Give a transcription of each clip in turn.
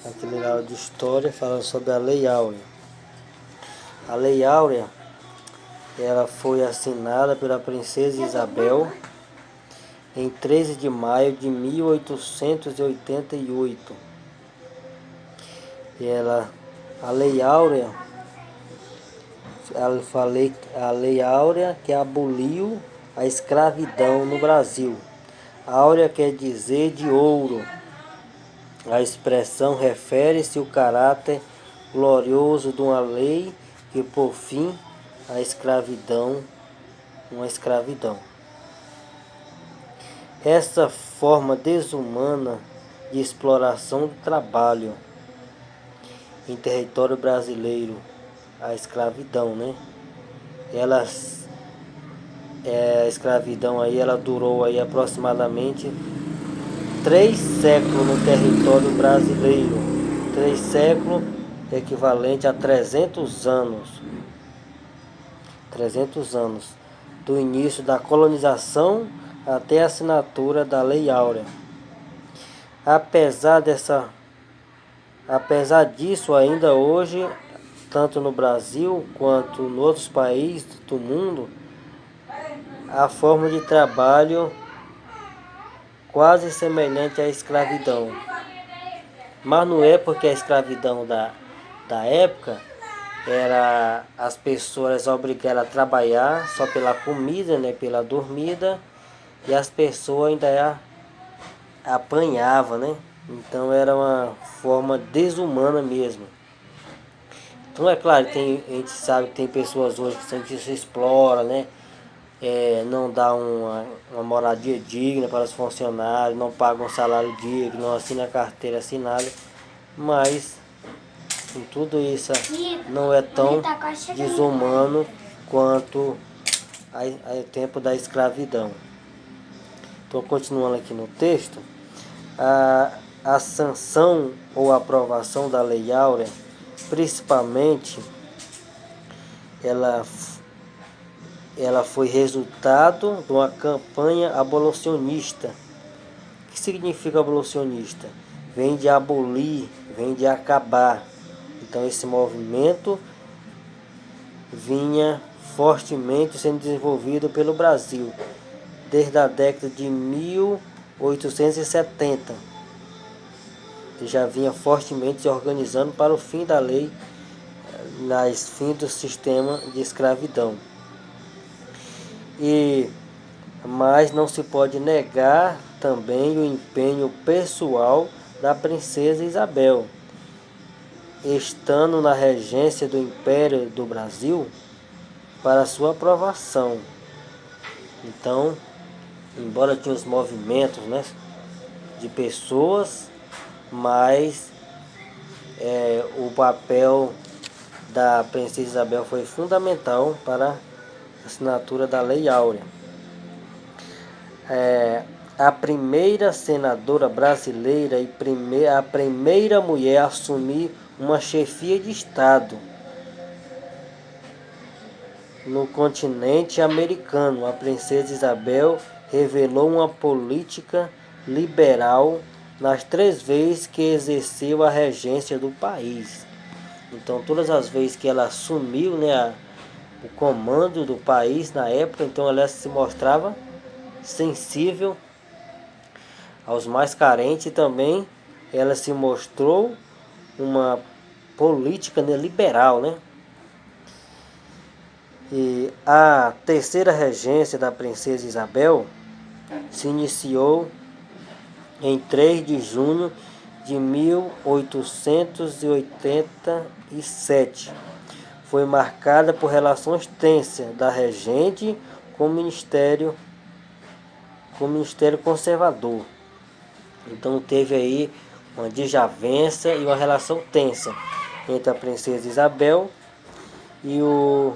aquele lá de história, falando sobre a Lei Áurea. A Lei Áurea, ela foi assinada pela Princesa Isabel em 13 de maio de 1888. A Lei Áurea, a Lei Áurea que aboliu a escravidão no Brasil. Áurea quer dizer de ouro. A expressão refere-se ao caráter glorioso de uma lei que por fim a escravidão, uma escravidão. Essa forma desumana de exploração do trabalho em território brasileiro, a escravidão, né? A escravidão aí, ela durou aí aproximadamente 3 séculos no território brasileiro. 3 séculos equivalente a 300 anos. 300 anos do início da colonização até a assinatura da Lei Áurea. Apesar disso, ainda hoje, tanto no Brasil quanto em outros países do mundo, a forma de trabalho quase semelhante à escravidão. Mas não é porque a escravidão da época era as pessoas obrigadas a trabalhar só pela comida, né, pela dormida, e as pessoas ainda apanhavam, né? Então era uma forma desumana mesmo. Então é claro, a gente sabe que tem pessoas hoje que se exploram, né? Não dá uma moradia digna para os funcionários, não pagam um salário digno, não assina carteira assinada, mas em tudo isso não é tão desumano quanto o tempo da escravidão. Estou continuando aqui no texto. A sanção ou aprovação da Lei Áurea, principalmente, ela foi resultado de uma campanha abolicionista. O que significa abolicionista? Vem de abolir, vem de acabar. Então esse movimento vinha fortemente sendo desenvolvido pelo Brasil desde a década de 1870. Que já vinha fortemente se organizando para o fim da lei, fim do sistema de escravidão. Mas não se pode negar também o empenho pessoal da princesa Isabel, estando na regência do Império do Brasil, para sua aprovação. Então, embora tinha os movimentos, né, de pessoas, mas o papel da princesa Isabel foi fundamental para a assinatura da Lei Áurea. A primeira senadora brasileira e a primeira mulher a assumir uma chefia de Estado no continente americano. A princesa Isabel revelou uma política liberal nas 3 vezes que exerceu a regência do país. Então, todas as vezes que ela assumiu, né, o comando do país na época, então ela se mostrava sensível aos mais carentes, e também ela se mostrou uma política, né, liberal, né? E a terceira regência da princesa Isabel se iniciou em 3 de junho de 1887. Foi marcada por relações tensas da regente com o Ministério Conservador. Então teve aí uma desavença e uma relação tensa entre a princesa Isabel e o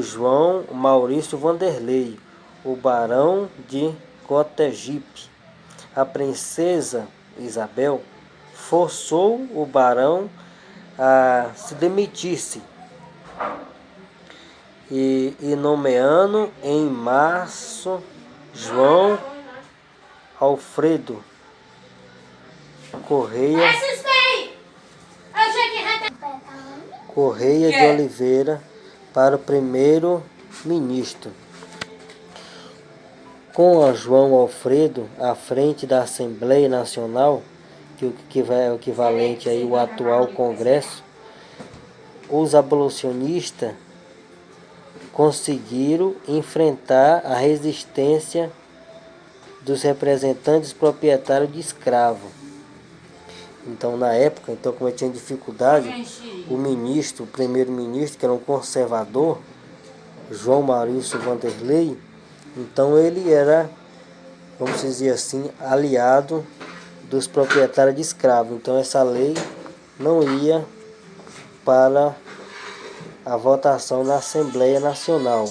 João Maurício Vanderlei, o barão de Cotegipe. A princesa Isabel forçou o barão a se demitisse e nomeando em março João Alfredo Correia Correia de Oliveira para o primeiro-ministro. Com a João Alfredo à frente da Assembleia Nacional, que é o equivalente aí ao atual Congresso, os abolicionistas conseguiram enfrentar a resistência dos representantes proprietários de escravos. Então, na época, como eu tinha dificuldade, o primeiro-ministro, que era um conservador, João Maurício Vanderlei, então ele era, vamos dizer assim, aliado dos proprietários de escravos. Então essa lei não ia para a votação na Assembleia Nacional.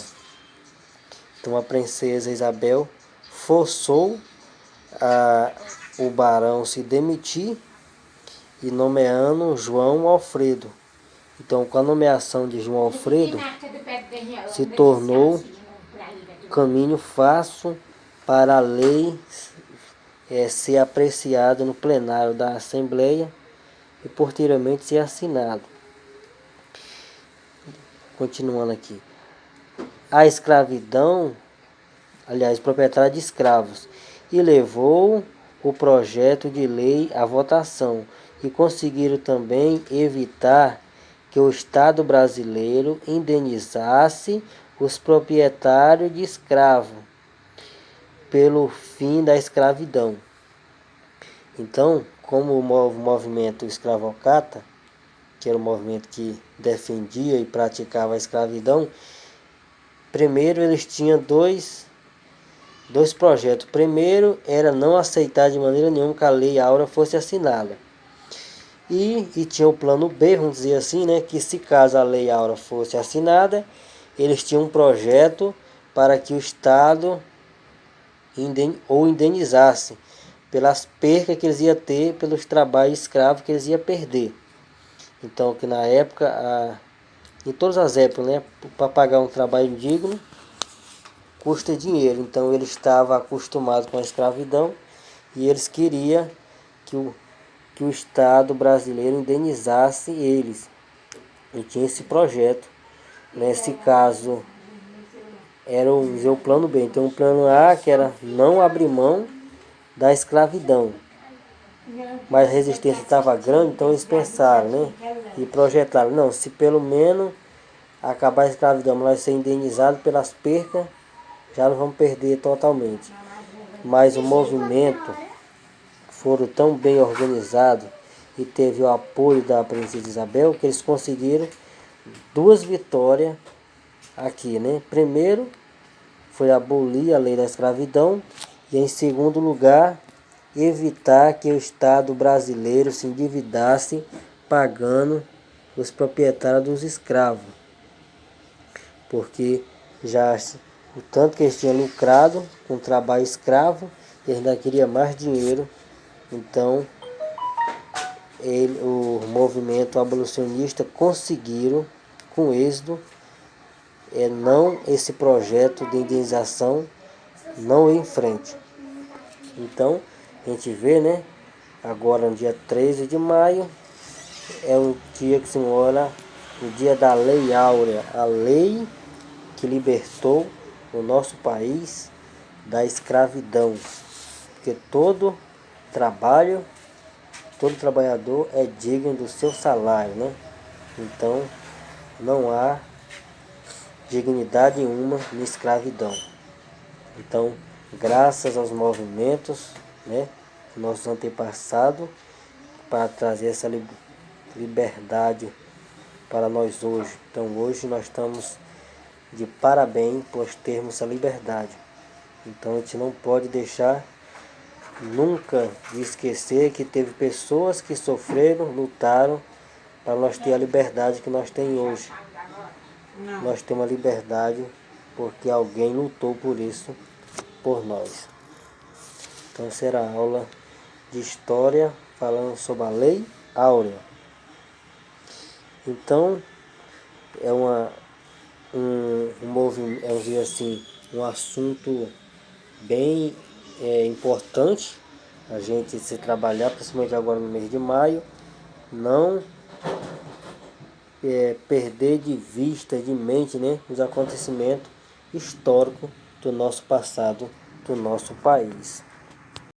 Então a princesa Isabel forçou o barão se demitir e nomeando João Alfredo. Então, com a nomeação de João Alfredo, se tornou caminho fácil para a lei ser apreciada no plenário da Assembleia e posteriormente ser assinado. Continuando aqui. A escravidão, aliás, proprietária de escravos, e levou o projeto de lei à votação e conseguiram também evitar que o Estado brasileiro indenizasse os proprietários de escravos pelo fim da escravidão. Então, como o movimento escravocrata, que era o movimento que defendia e praticava a escravidão, primeiro eles tinham dois projetos. Primeiro era não aceitar de maneira nenhuma que a Lei Áurea fosse assinada. E tinha o plano B, vamos dizer assim, né, que se caso a Lei Áurea fosse assinada, eles tinham um projeto para que o Estado indenizasse pelas percas que eles iam ter, pelos trabalhos escravos que eles iam perder. Então, que na época, em todas as épocas, né, para pagar um trabalho digno, custa dinheiro. Então, eles estavam acostumados com a escravidão e eles queriam que o Estado brasileiro indenizasse eles. E tinha esse projeto. Nesse caso, era o plano B. Então, o plano A, que era não abrir mão da escravidão. Mas a resistência estava grande, então eles pensaram, né? E projetaram, não, se pelo menos acabar a escravidão, nós ser indenizados pelas percas, já não vamos perder totalmente. Mas o movimento foram tão bem organizados e teve o apoio da princesa Isabel que eles conseguiram 2 vitórias aqui, né? Primeiro foi abolir a lei da escravidão e, em segundo lugar, evitar que o Estado brasileiro se endividasse pagando os proprietários dos escravos, porque já o tanto que eles tinham lucrado com o trabalho escravo, eles ainda queriam mais dinheiro. Então o movimento abolicionista conseguiram com êxito não esse projeto de indenização não ir em frente. Então a gente vê, né, agora no dia 13 de maio é o dia que se mora o dia da Lei Áurea, a lei que libertou o nosso país da escravidão, porque todo trabalhador é digno do seu salário, né? Então não há dignidade nenhuma na escravidão. Então, graças aos movimentos, né, nossos antepassados, para trazer essa liberdade para nós hoje. Então hoje nós estamos de parabéns por termos essa liberdade. Então a gente não pode deixar nunca de esquecer que teve pessoas que sofreram, lutaram para nós ter a liberdade que nós temos hoje. Nós temos a liberdade porque alguém lutou por isso, por nós. Então será a aula de história falando sobre a Lei Áurea. Então é um assunto bem importante a gente se trabalhar, principalmente agora no mês de maio, não perder de vista, de mente, né, os acontecimentos históricos do nosso passado, do nosso país.